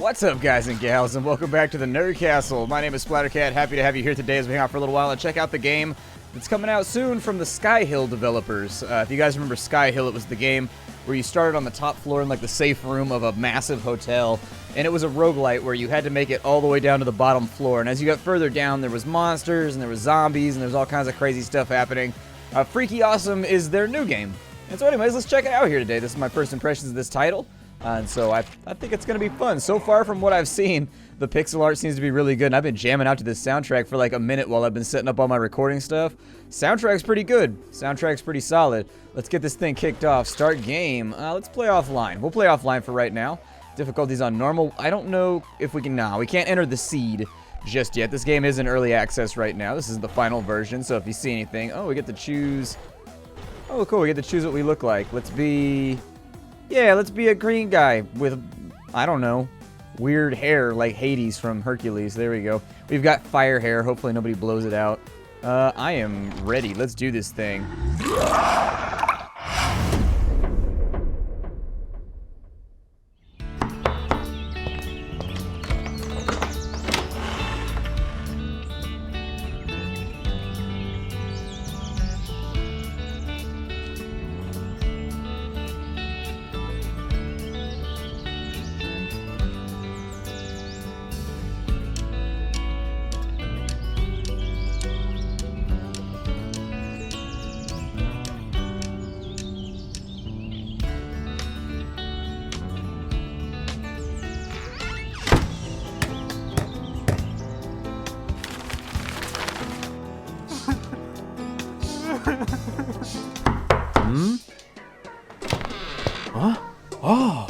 What's up, guys and gals, and welcome back to the Nerd Castle. My name is Splattercat. Happy to have you here today as we hang out for a little while and check out the game that's coming out soon from the Skyhill developers. If you guys remember Skyhill, it was the game where you started on the top floor in like the safe room of a massive hotel, and it was a roguelite where you had to make it all the way down to the bottom floor. And as you got further down, there was monsters and there was zombies and there was all kinds of crazy stuff happening. Freaky Awesome is their new game. And so anyways, let's check it out here today. This is my first impressions of this title. And so I think it's going to be fun. So far from what I've seen, the pixel art seems to be really good. And I've been jamming out to this soundtrack for like a minute while I've been setting up all my recording stuff. Soundtrack's pretty good. Soundtrack's pretty solid. Let's get this thing kicked off. Start game. Let's play offline. We'll play offline for right now. Difficulty's on normal. I don't know if we can... Nah, we can't enter the seed just yet. This game is in early access right now. This is the final version. So if you see anything... Oh, we get to choose... Oh, cool. We get to choose what we look like. Let's be... Yeah, let's be a green guy with, I don't know, weird hair like Hades from Hercules. There we go. We've got fire hair. Hopefully nobody blows it out. I am ready. Let's do this thing. Huh? Oh!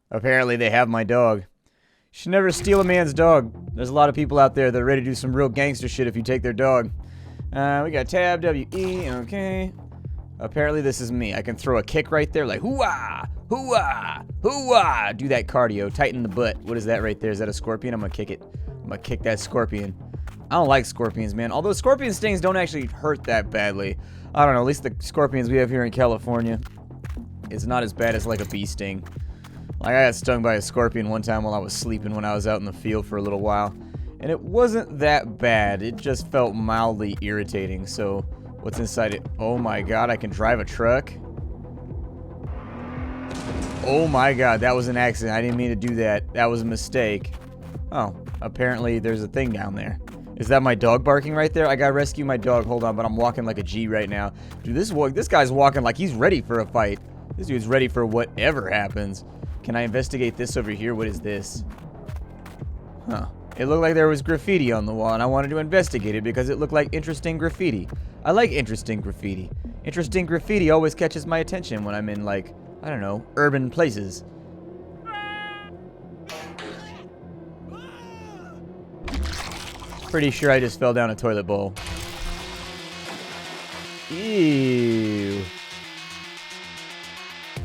Apparently they have my dog. You should never steal a man's dog. There's a lot of people out there that are ready to do some real gangster shit if you take their dog. We got tab, W-E, okay. Apparently this is me. I can throw a kick right there like, hoo-ah, hoo-ah, hoo-ah. Do that cardio, tighten the butt. What is that right there? Is that a scorpion? I'm gonna kick it. I'm gonna kick that scorpion. I don't like scorpions, man. Although scorpion stings don't actually hurt that badly. I don't know, at least the scorpions we have here in California, it's not as bad as like a bee sting. Like I got stung by a scorpion one time while I was sleeping when I was out in the field for a little while. And it wasn't that bad. It just felt mildly irritating. So what's inside it? Oh my god, I can drive a truck. Oh my god, that was an accident. I didn't mean to do that. That was a mistake. Oh, apparently there's a thing down there. Is that my dog barking right there? I gotta rescue my dog. Hold on, but I'm walking like a G right now. Dude, this guy's walking like he's ready for a fight. This dude's ready for whatever happens. Can I investigate this over here? What is this? Huh. It looked like there was graffiti on the wall, and I wanted to investigate it because it looked like interesting graffiti. I like interesting graffiti. Interesting graffiti always catches my attention when I'm in, like, I don't know, urban places. Pretty sure I just fell down a toilet bowl. Ew.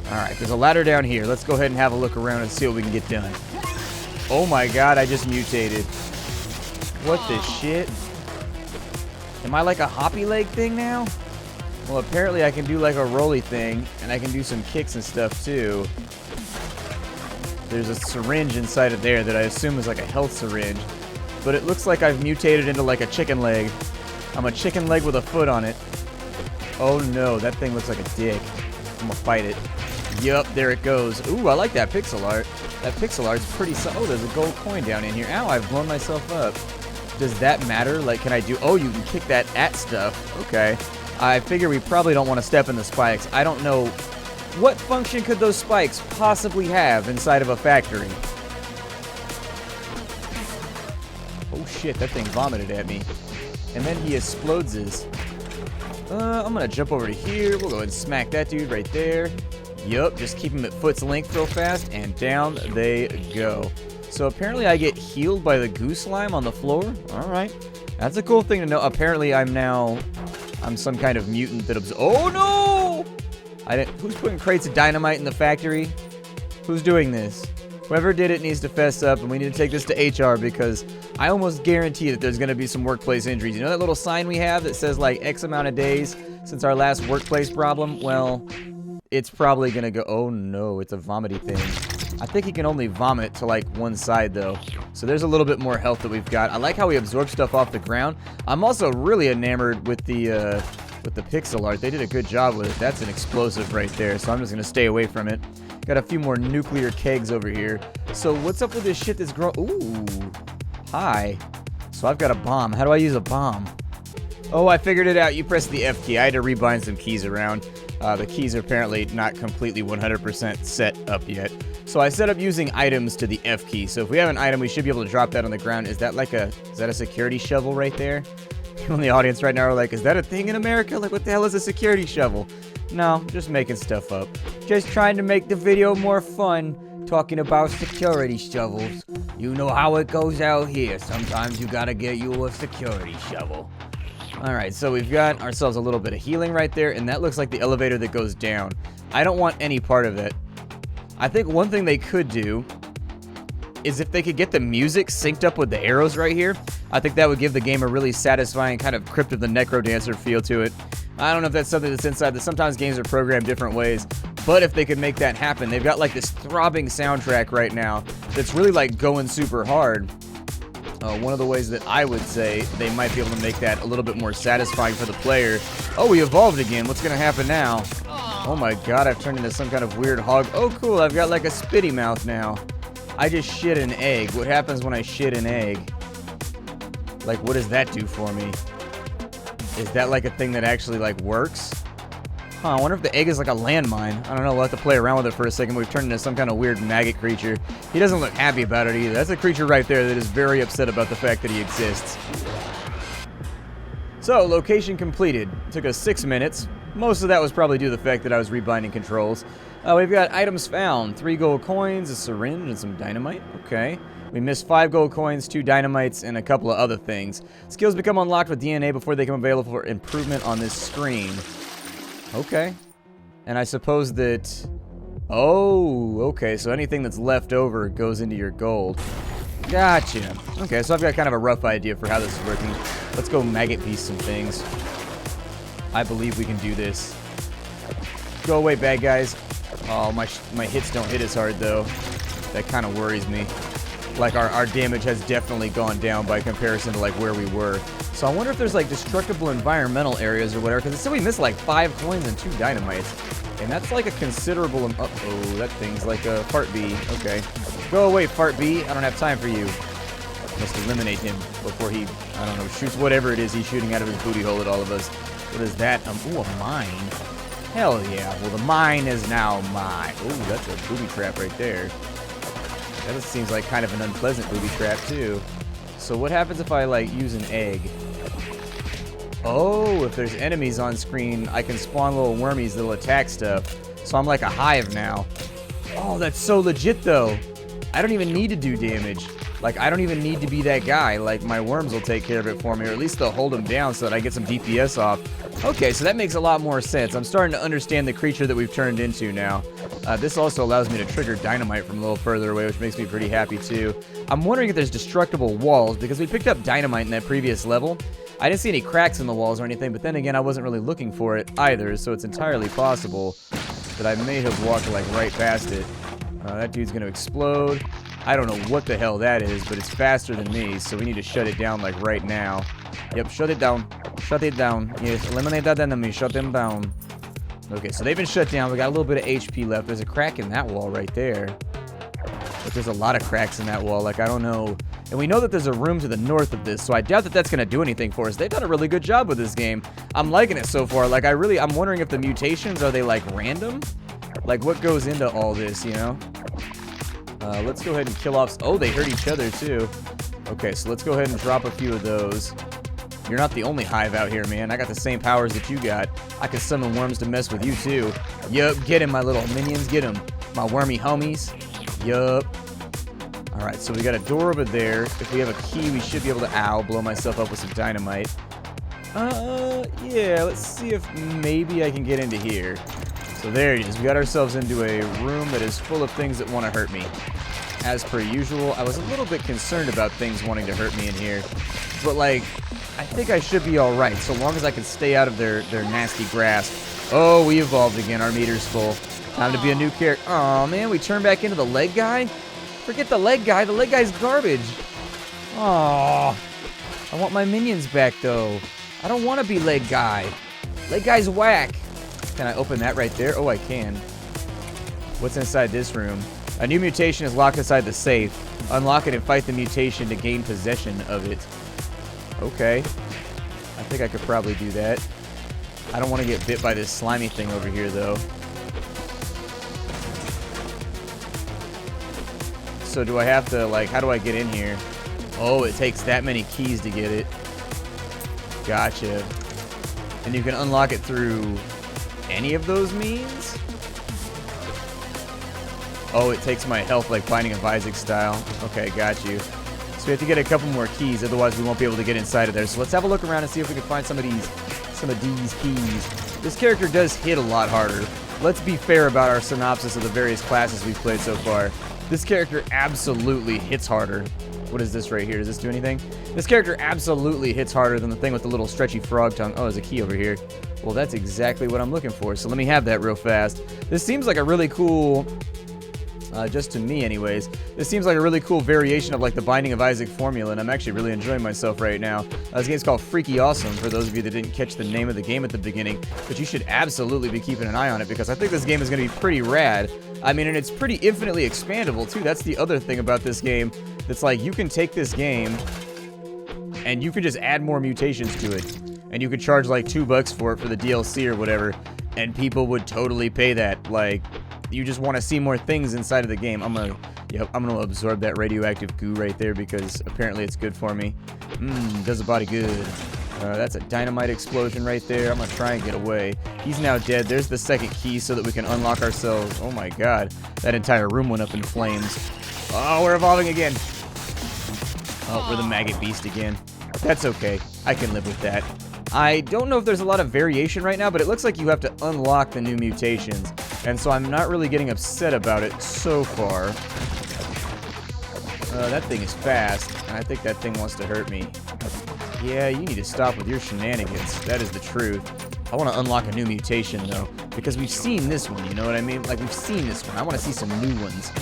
Alright, there's a ladder down here. Let's go ahead and have a look around and see what we can get done. Oh my god, I just mutated. What the shit? Am I like a hoppy leg thing now? Well, apparently I can do like a rolly thing, and I can do some kicks and stuff too. There's a syringe inside of there that I assume is like a health syringe. But it looks like I've mutated into like a chicken leg. I'm a chicken leg with a foot on it. Oh no, that thing looks like a dick. I'm gonna fight it. Yup, there it goes. Ooh, I like that pixel art. That pixel art's pretty oh, there's a gold coin down in here. Ow, I've blown myself up. Does that matter? Like, can I do... Oh, you can kick that at stuff. Okay. I figure we probably don't want to step in the spikes. I don't know... What function could those spikes possibly have inside of a factory? Oh shit, that thing vomited at me. And then he explodes his. I'm gonna jump over to here. We'll go ahead and smack that dude right there. Yup, just keep him at foot's length real fast, and down they go. So apparently I get healed by the goose slime on the floor. Alright. That's a cool thing to know. Apparently I'm some kind of mutant that oh no! Who's putting crates of dynamite in the factory? Who's doing this? Whoever did it needs to fess up, and we need to take this to HR because I almost guarantee that there's going to be some workplace injuries. You know that little sign we have that says like X amount of days since our last workplace problem? Well, it's probably going to go... Oh no, it's a vomity thing. I think he can only vomit to like one side though. So there's a little bit more health that we've got. I like how we absorb stuff off the ground. I'm also really enamored with the pixel art. They did a good job with it. That's an explosive right there, so I'm just going to stay away from it. Got a few more nuclear kegs over here. So what's up with this shit that's growing? Ooh, hi. So I've got a bomb. How do I use a bomb? Oh, I figured it out. You press the F key. I had to rebind some keys around. The keys are apparently not completely 100% set up yet. So I set up using items to the F key. So if we have an item, we should be able to drop that on the ground. Is that a security shovel right there? People in the audience right now are like, is that a thing in America? Like, what the hell is a security shovel? No, just making stuff up. Just trying to make the video more fun, talking about security shovels. You know how it goes out here. Sometimes you gotta get you a security shovel. Alright, so we've got ourselves a little bit of healing right there, and that looks like the elevator that goes down. I don't want any part of it. I think one thing they could do is if they could get the music synced up with the arrows right here, I think that would give the game a really satisfying kind of Crypt of the Necrodancer feel to it. I don't know if that's something that's inside. Sometimes games are programmed different ways, but if they could make that happen, they've got like this throbbing soundtrack right now that's really like going super hard. One of the ways that I would say they might be able to make that a little bit more satisfying for the player. Oh, we evolved again. What's going to happen now? Oh my god, I've turned into some kind of weird hog. Oh cool, I've got like a spitty mouth now. I just shit an egg. What happens when I shit an egg? Like, what does that do for me? Is that like a thing that actually like works? Huh, I wonder if the egg is like a landmine. I don't know, we'll have to play around with it for a second. We've turned into some kind of weird maggot creature. He doesn't look happy about it either. That's a creature right there that is very upset about the fact that he exists. So, location completed. Took us 6 minutes. Most of that was probably due to the fact that I was rebinding controls. We've got items found. 3 gold coins, a syringe, and some dynamite. Okay. We missed 5 gold coins, 2 dynamites, and a couple of other things. Skills become unlocked with DNA before they become available for improvement on this screen. Okay. And I suppose that... Oh, okay. So anything that's left over goes into your gold. Gotcha. Okay, so I've got kind of a rough idea for how this is working. Let's go maggot beast some things. I believe we can do this. Go away, bad guys. Oh, my hits don't hit as hard, though. That kind of worries me. Like, our damage has definitely gone down by comparison to, like, where we were. So I wonder if there's, like, destructible environmental areas or whatever, because it said we missed, like, 5 coins and 2 dynamites. And that's, like, a considerable... Uh-oh, that thing's like a fart bee. Okay. Go away, fart bee. I don't have time for you. Must eliminate him before he, I don't know, shoots whatever it is he's shooting out of his booty hole at all of us. What is that? Ooh, a mine. Hell yeah. Well, the mine is now mine. Ooh, that's a booby trap right there. That seems like kind of an unpleasant booby trap, too. So what happens if I, like, use an egg? Oh, if there's enemies on screen, I can spawn little wormies that'll attack stuff. So I'm like a hive now. Oh, that's so legit, though. I don't even need to do damage. Like, I don't even need to be that guy. Like, my worms will take care of it for me, or at least they'll hold them down so that I get some DPS off. Okay, so that makes a lot more sense. I'm starting to understand the creature that we've turned into now. This also allows me to trigger dynamite from a little further away, which makes me pretty happy, too. I'm wondering if there's destructible walls, because we picked up dynamite in that previous level. I didn't see any cracks in the walls or anything, but then again, I wasn't really looking for it either, so it's entirely possible that I may have walked, like, right past it. That dude's gonna explode. I don't know what the hell that is, but it's faster than me, so we need to shut it down, like, right now. Yep, shut it down. Shut it down. Yes, eliminate that enemy. Shut them down. Okay, so they've been shut down. We got a little bit of HP left. There's a crack in that wall right there. But there's a lot of cracks in that wall. Like, I don't know. And we know that there's a room to the north of this, so I doubt that that's going to do anything for us. They've done a really good job with this game. I'm liking it so far. Like, I'm wondering if the mutations, are they, like, random? Like, what goes into all this, you know? Let's go ahead and kill off... Oh, they hurt each other, too. Okay, so let's go ahead and drop a few of those. You're not the only hive out here, man. I got the same powers that you got. I can summon worms to mess with you, too. Yup, get him, my little minions. Get him. My wormy homies. Yup. Alright, so we got a door over there. If we have a key, we should be able to... Ow, blow myself up with some dynamite. Yeah, let's see if maybe I can get into here. So there it is. We got ourselves into a room that is full of things that want to hurt me. as per usual. I was a little bit concerned about things wanting to hurt me in here. But, like, I think I should be alright, so long as I can stay out of their nasty grasp. Oh, we evolved again. Our meter's full. Time to be a new character. Aw, man, we turn back into the leg guy? Forget the leg guy. The leg guy's garbage. Aw. I want my minions back, though. I don't want to be leg guy. Leg guy's whack. Can I open that right there? Oh, I can. What's inside this room? A new mutation is locked inside the safe. Unlock it and fight the mutation to gain possession of it. Okay. I think I could probably do that. I don't want to get bit by this slimy thing over here, though. So do I have to, like, how do I get in here? Oh, it takes that many keys to get it. Gotcha. And you can unlock it through any of those means? Oh, it takes my health like Binding of Isaac style. Okay, got you. So we have to get a couple more keys, otherwise we won't be able to get inside of there. So let's have a look around and see if we can find some of these keys. This character does hit a lot harder. Let's be fair about our synopsis of the various classes we've played so far. This character absolutely hits harder. What is this right here? Does this do anything? This character absolutely hits harder than the thing with the little stretchy frog tongue. Oh, there's a key over here. Well, that's exactly what I'm looking for. So let me have that real fast. This seems like a really cool... just to me anyways, this seems like a really cool variation of like the Binding of Isaac formula, and I'm actually really enjoying myself right now. This game's called Freaky Awesome, for those of you that didn't catch the name of the game at the beginning, but you should absolutely be keeping an eye on it, because I think this game is going to be pretty rad. I mean, and it's pretty infinitely expandable too. That's the other thing about this game. That's like, you can take this game, and you can just add more mutations to it, and you could charge like $2 for it for the DLC or whatever, and people would totally pay that. Like, you just want to see more things inside of the game. I'm gonna absorb that radioactive goo right there because apparently it's good for me. Does the body good. That's a dynamite explosion right there. I'm gonna try and get away. He's now dead. There's the second key so that we can unlock ourselves. Oh my god, that entire room went up in flames. Oh, we're evolving again. Oh, we're the maggot beast again. That's okay. I can live with that. I don't know if there's a lot of variation right now, but it looks like you have to unlock the new mutations. And so I'm not really getting upset about it so far. That thing is fast, and I think that thing wants to hurt me. Yeah, you need to stop with your shenanigans. That is the truth. I want to unlock a new mutation, though, because we've seen this one, you know what I mean? Like, we've seen this one. I want to see some new ones.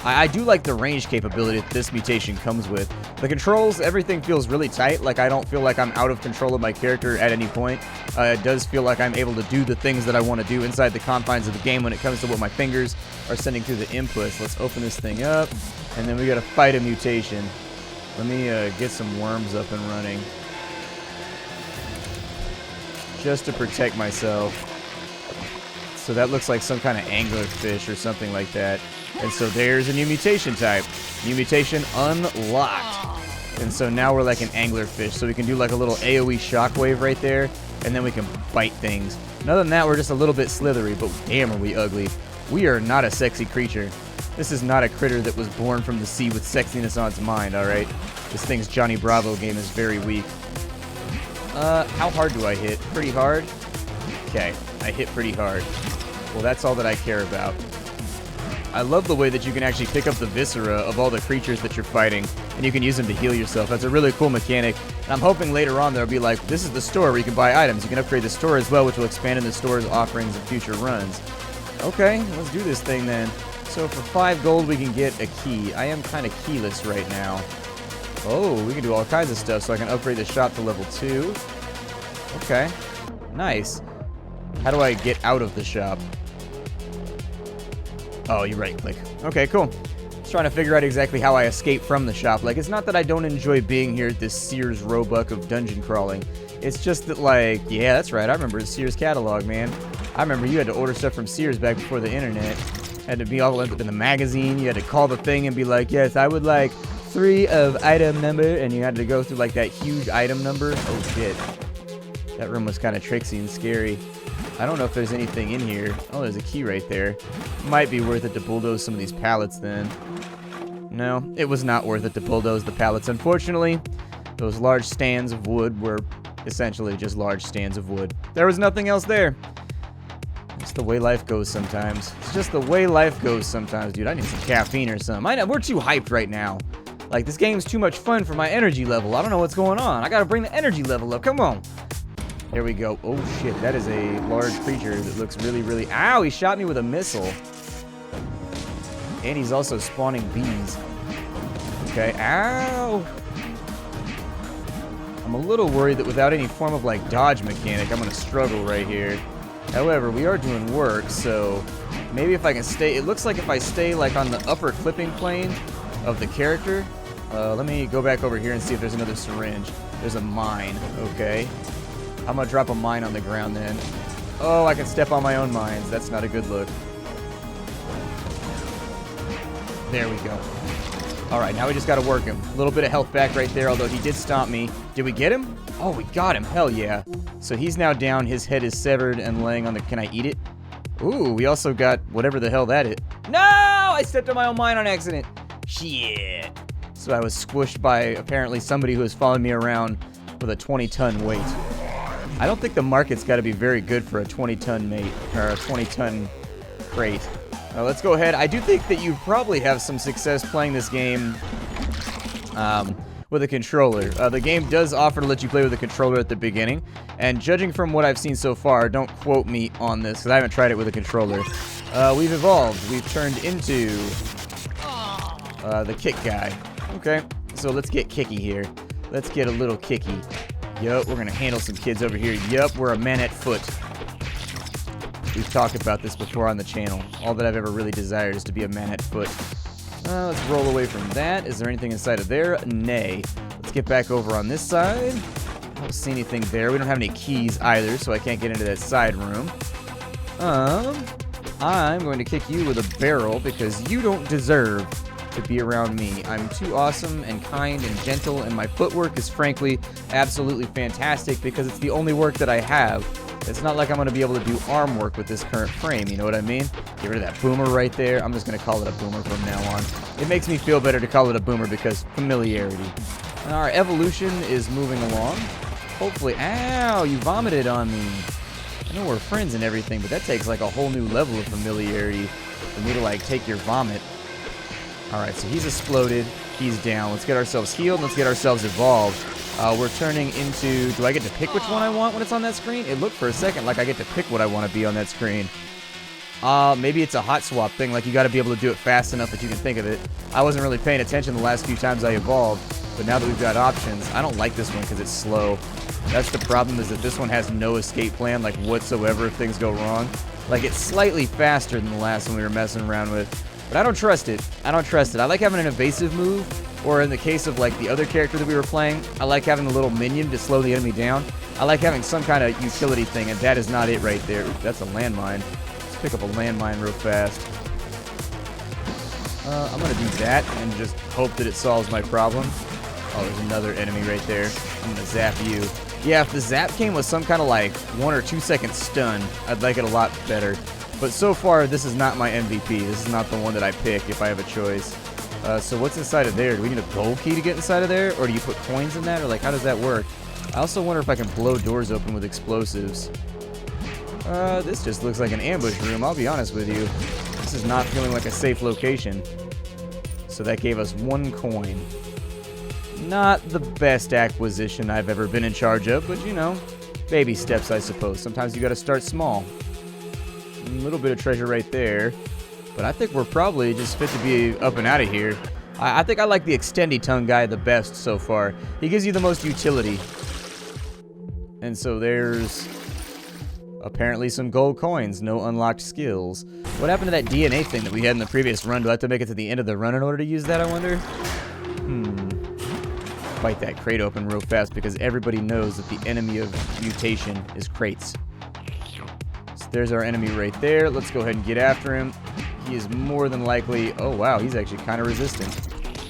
I do like the range capability that this mutation comes with. The controls, everything feels really tight. Like, I don't feel like I'm out of control of my character at any point. It does feel like I'm able to do the things that I want to do inside the confines of the game when it comes to what my fingers are sending through the inputs. Let's open this thing up, and then we got to fight a mutation. Let me get some worms up and running, just to protect myself. So that looks like some kind of anglerfish or something like that. And so there's a new mutation type. New mutation unlocked. And so now we're like an anglerfish. So we can do like a little AoE shockwave right there. And then we can bite things. And other than that, we're just a little bit slithery. But damn, are we ugly. We are not a sexy creature. This is not a critter that was born from the sea with sexiness on its mind, alright? This thing's Johnny Bravo game is very weak. How hard do I hit? Pretty hard? Okay, I hit pretty hard. Well, that's all that I care about. I love the way that you can actually pick up the viscera of all the creatures that you're fighting, and you can use them to heal yourself. That's a really cool mechanic, and I'm hoping later on there'll be like, this is the store where you can buy items. You can upgrade the store as well, which will expand in the store's offerings in future runs. Okay, let's do this thing then. So for 5 gold, we can get a key. I am kind of keyless right now. Oh, we can do all kinds of stuff, so I can upgrade the shop to level 2. Okay, nice. How do I get out of the shop? Oh, you right click. Okay, cool. Just trying to figure out exactly how I escape from the shop. Like, it's not that I don't enjoy being here at this Sears Roebuck of dungeon crawling. It's just that, like, yeah, that's right. I remember the Sears catalog, man. I remember you had to order stuff from Sears back before the internet. Had to be all up in the magazine. You had to call the thing and be like, yes, I would like 3 of item number. And you had to go through, like, that huge item number. Oh, shit. That room was kind of tricksy and scary. I don't know if there's anything in here. Oh, there's a key right there. Might be worth it to bulldoze some of these pallets then. No, it was not worth it to bulldoze the pallets. Unfortunately, those large stands of wood were essentially just large stands of wood. There was nothing else there. This just the way life goes sometimes. It's just the way life goes sometimes, dude. I need some caffeine or something. We're too hyped right now. Like, this game's too much fun for my energy level. I don't know what's going on. I gotta bring the energy level up. Come on. There we go. Oh, shit. That is a large creature that looks really, really... Ow! He shot me with a missile. And he's also spawning bees. Okay. Ow! I'm a little worried that without any form of, like, dodge mechanic, I'm gonna struggle right here. However, we are doing work, so maybe if I can stay... It looks like if I stay, like, on the upper clipping plane of the character... let me go back over here and see if there's another syringe. There's a mine. Okay. I'm gonna drop a mine on the ground then. Oh, I can step on my own mines. That's not a good look. There we go. Alright, now we just gotta work him. A little bit of health back right there, although he did stomp me. Did we get him? Oh, we got him. Hell yeah. So he's now down. His head is severed and laying on the... Can I eat it? Ooh, we also got whatever the hell that is. No! I stepped on my own mine on accident. Shit. So I was squished by apparently somebody who was following me around with a 20-ton weight. I don't think the market's got to be very good for a 20-ton mate, or a 20-ton crate. Let's go ahead. I do think that you probably have some success playing this game with a controller. The game does offer to let you play with a controller at the beginning, and judging from what I've seen so far, don't quote me on this, because I haven't tried it with a controller. We've evolved. We've turned into the kick guy. Okay, so let's get kicky here. Let's get a little kicky. Yup, we're going to handle some kids over here. Yup, we're a man at foot. We've talked about this before on the channel. All that I've ever really desired is to be a man at foot. Let's roll away from that. Is there anything inside of there? Nay. Let's get back over on this side. I don't see anything there. We don't have any keys either, so I can't get into that side room. I'm going to kick you with a barrel because you don't deserve to be around me. I'm too awesome and kind and gentle, and my footwork is frankly absolutely fantastic because it's the only work that I have. It's not like I'm going to be able to do arm work with this current frame, you know what I mean? Get rid of that boomer right there. I'm just going to call it a boomer from now on. It makes me feel better to call it a boomer because familiarity. Our evolution is moving along. Hopefully... Ow! You vomited on me. I know we're friends and everything, but that takes like a whole new level of familiarity for me to like take your vomit. Alright, so he's exploded. He's down. Let's get ourselves healed. Let's get ourselves evolved. We're turning into... Do I get to pick which one I want when it's on that screen? It looked for a second like I get to pick what I want to be on that screen. Maybe it's a hot swap thing. Like, you got to be able to do it fast enough that you can think of it. I wasn't really paying attention the last few times I evolved. But now that we've got options, I don't like this one because it's slow. That's the problem, is that this one has no escape plan, like, whatsoever if things go wrong. Like, it's slightly faster than the last one we were messing around with. But I don't trust it. I don't trust it. I like having an evasive move, or in the case of, like, the other character that we were playing, I like having a little minion to slow the enemy down. I like having some kind of utility thing, and that is not it right there. Ooh, that's a landmine. Let's pick up a landmine real fast. I'm going to do that and just hope that it solves my problem. Oh, there's another enemy right there. I'm going to zap you. Yeah, if the zap came with some kind of, like, 1 or 2 second stun, I'd like it a lot better. But so far, this is not my MVP. This is not the one that I pick if I have a choice. So what's inside of there? Do we need a gold key to get inside of there? Or do you put coins in that? Or, like, how does that work? I also wonder if I can blow doors open with explosives. This just looks like an ambush room, I'll be honest with you. This is not feeling like a safe location. So that gave us 1 coin. Not the best acquisition I've ever been in charge of, but, you know, baby steps, I suppose. Sometimes you gotta start small. A little bit of treasure right there. But I think we're probably just fit to be up and out of here. I think I like the extendy tongue guy the best so far. He gives you the most utility. And so there's apparently some gold coins, no unlocked skills. What happened to that DNA thing that we had in the previous run? Do I have to make it to the end of the run in order to use that, I wonder? Bite that crate open real fast because everybody knows that the enemy of mutation is crates. So there's our enemy right there. Let's go ahead and get after him. He is more than likely... Oh, wow, he's actually kind of resistant.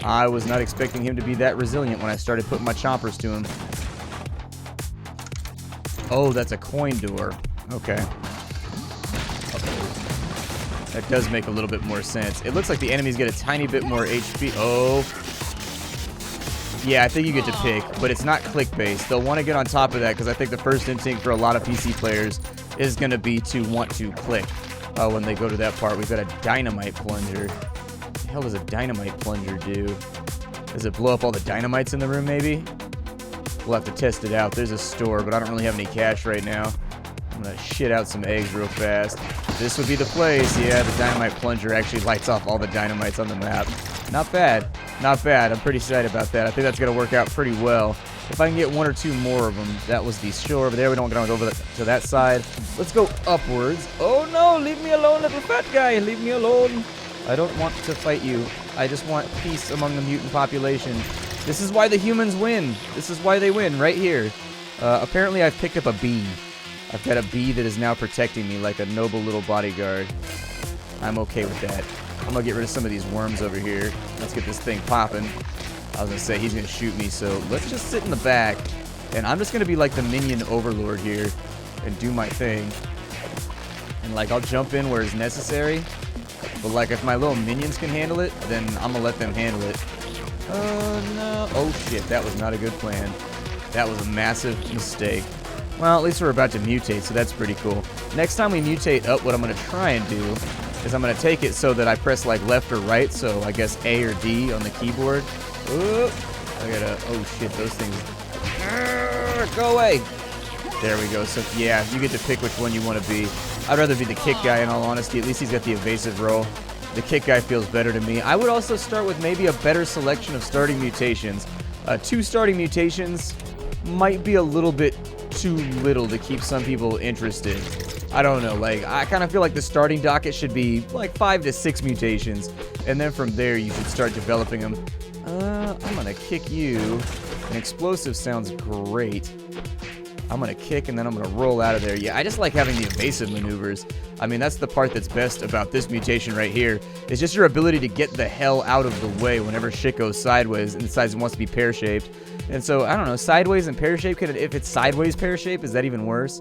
I was not expecting him to be that resilient when I started putting my chompers to him. Oh, that's a coin door. Okay. Uh-oh. That does make a little bit more sense. It looks like the enemies get a tiny bit more HP. Oh. Yeah, I think you get to pick, but it's not click-based. They'll want to get on top of that because I think the first instinct for a lot of PC players is going to be to want to click when they go to that part. We've got a dynamite plunger. What the hell does a dynamite plunger do? Does it blow up all the dynamites in the room, maybe? We'll have to test it out. There's a store, but I don't really have any cash right now. I'm going to shit out some eggs real fast. This would be the place. Yeah, the dynamite plunger actually lights off all the dynamites on the map. Not bad. Not bad. I'm pretty excited about that. I think that's going to work out pretty well. If I can get one or two more of them. That was the shore over there. We don't want to go over to that side. Let's go upwards. Oh, no. Leave me alone, little fat guy. Leave me alone. I don't want to fight you. I just want peace among the mutant population. This is why the humans win. This is why they win, right here. Apparently, I've picked up a bee. I've got a bee that is now protecting me like a noble little bodyguard. I'm okay with that. I'm going to get rid of some of these worms over here. Let's get this thing popping. I was going to say, he's going to shoot me, so let's just sit in the back. And I'm just going to be like the minion overlord here and do my thing. And, like, I'll jump in where it's necessary. But, like, if my little minions can handle it, then I'm going to let them handle it. Oh, no. Oh, shit. That was not a good plan. That was a massive mistake. Well, at least we're about to mutate, so that's pretty cool. Next time we mutate up, what I'm going to try and do is I'm going to take it so that I press, like, left or right, so I guess A or D on the keyboard. Oop. I gotta... Oh, shit. Those things... Go away! There we go. So, yeah, you get to pick which one you want to be. I'd rather be the kick guy, in all honesty. At least he's got the evasive roll. The kick guy feels better to me. I would also start with maybe a better selection of starting mutations. 2 starting mutations might be a little bit too little to keep some people interested. I don't know, like, I kind of feel like the starting docket should be like 5 to 6 mutations, and then from there you should start developing them. I'm gonna kick you. An explosive sounds great. I'm gonna kick and then I'm gonna roll out of there. Yeah, I just like having the evasive maneuvers. I mean, that's the part that's best about this mutation right here. It's just your ability to get the hell out of the way whenever shit goes sideways and decides it wants to be pear-shaped. And so, I don't know, sideways and pear-shaped, if it's sideways pear-shaped, is that even worse?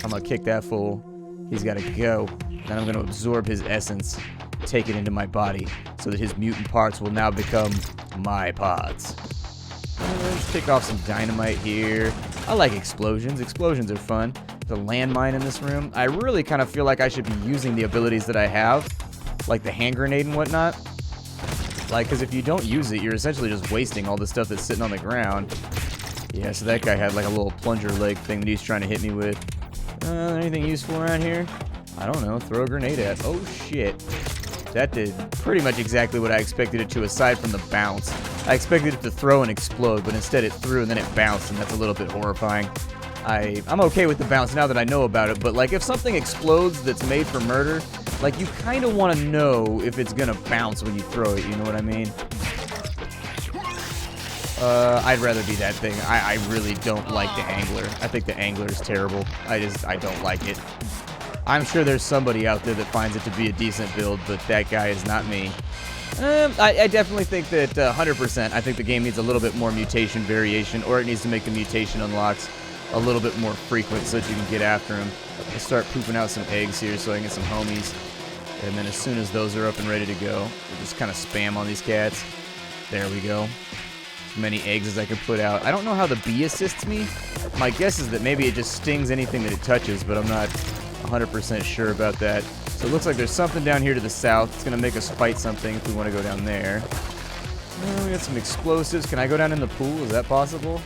I'm gonna kick that fool. He's gotta go. Then I'm gonna absorb his essence, take it into my body, so that his mutant parts will now become my parts. Let's kick off some dynamite here. I like explosions. Explosions are fun. The landmine in this room. I really kind of feel like I should be using the abilities that I have, like the hand grenade and whatnot. Like, because if you don't use it, you're essentially just wasting all the stuff that's sitting on the ground. Yeah, so that guy had like a little plunger leg thing that he's trying to hit me with. Anything useful around here? I don't know. Throw a grenade at. Oh, shit. That did pretty much exactly what I expected it to, aside from the bounce. I expected it to throw and explode, but instead it threw and then it bounced, and that's a little bit horrifying. I'm okay with the bounce now that I know about it, but like if something explodes that's made for murder, like you kind of want to know if it's going to bounce when you throw it, you know what I mean? I'd rather be that thing. I really don't like the angler. I think the angler is terrible. I don't like it. I'm sure there's somebody out there that finds it to be a decent build, but that guy is not me. I definitely think that 100%, I think the game needs a little bit more mutation variation, or it needs to make the mutation unlocks a little bit more frequent so that you can get after them. I'll start pooping out some eggs here so I can get some homies. And then as soon as those are up and ready to go, we'll just kind of spam on these cats. There we go. As many eggs as I can put out. I don't know how the bee assists me. My guess is that maybe it just stings anything that it touches, but I'm not 100% sure about that. So it looks like there's something down here to the south. It's going to make us fight something if we want to go down there. We got some explosives. Can I go down in the pool? Is that possible?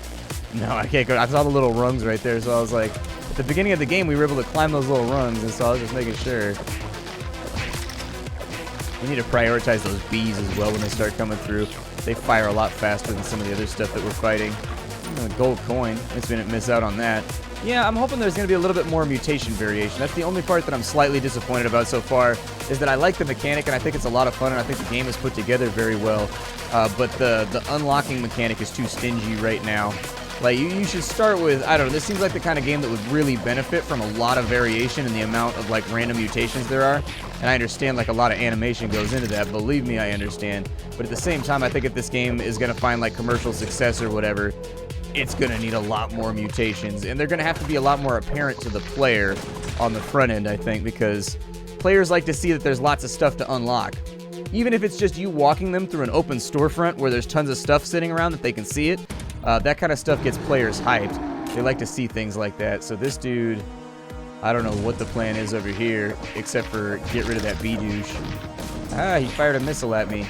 No, I can't go. I saw the little rungs right there, so I was like, at the beginning of the game, we were able to climb those little rungs, and so I was just making sure. We need to prioritize those bees as well when they start coming through. They fire a lot faster than some of the other stuff that we're fighting. Gold coin. It's been miss out on that. Yeah, I'm hoping there's going to be a little bit more mutation variation. That's the only part that I'm slightly disappointed about so far, is that I like the mechanic, and I think it's a lot of fun, and I think the game is put together very well. But the unlocking mechanic is too stingy right now. Like, you should start with, I don't know, this seems like the kind of game that would really benefit from a lot of variation in the amount of, like, random mutations there are. And I understand, like, a lot of animation goes into that. Believe me, I understand. But at the same time, I think if this game is going to find, like, commercial success or whatever, it's going to need a lot more mutations. And they're going to have to be a lot more apparent to the player on the front end, I think, because players like to see that there's lots of stuff to unlock. Even if it's just you walking them through an open storefront where there's tons of stuff sitting around that they can see it, that kind of stuff gets players hyped. They like to see things like that. So this dude, I don't know what the plan is over here, except for get rid of that B-douche. Ah, he fired a missile at me.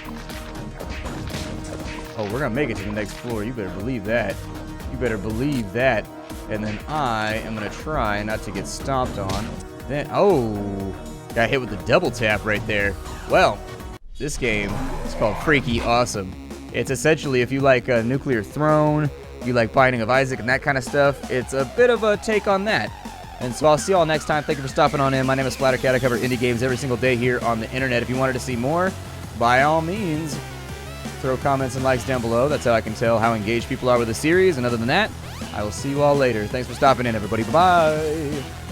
Oh, we're gonna make it to the next floor. You better believe that. You better believe that. And then I am gonna try not to get stomped on. Then, oh, got hit with the double tap right there. Well, this game is called Freaky Awesome. It's essentially, if you like Nuclear Throne, you like Binding of Isaac and that kind of stuff, it's a bit of a take on that. And so I'll see you all next time. Thank you for stopping on in. My name is Splattercat. I cover indie games every single day here on the internet. If you wanted to see more, by all means, throw comments and likes down below. That's how I can tell how engaged people are with the series. And other than that, I will see you all later. Thanks for stopping in, everybody. Bye-bye.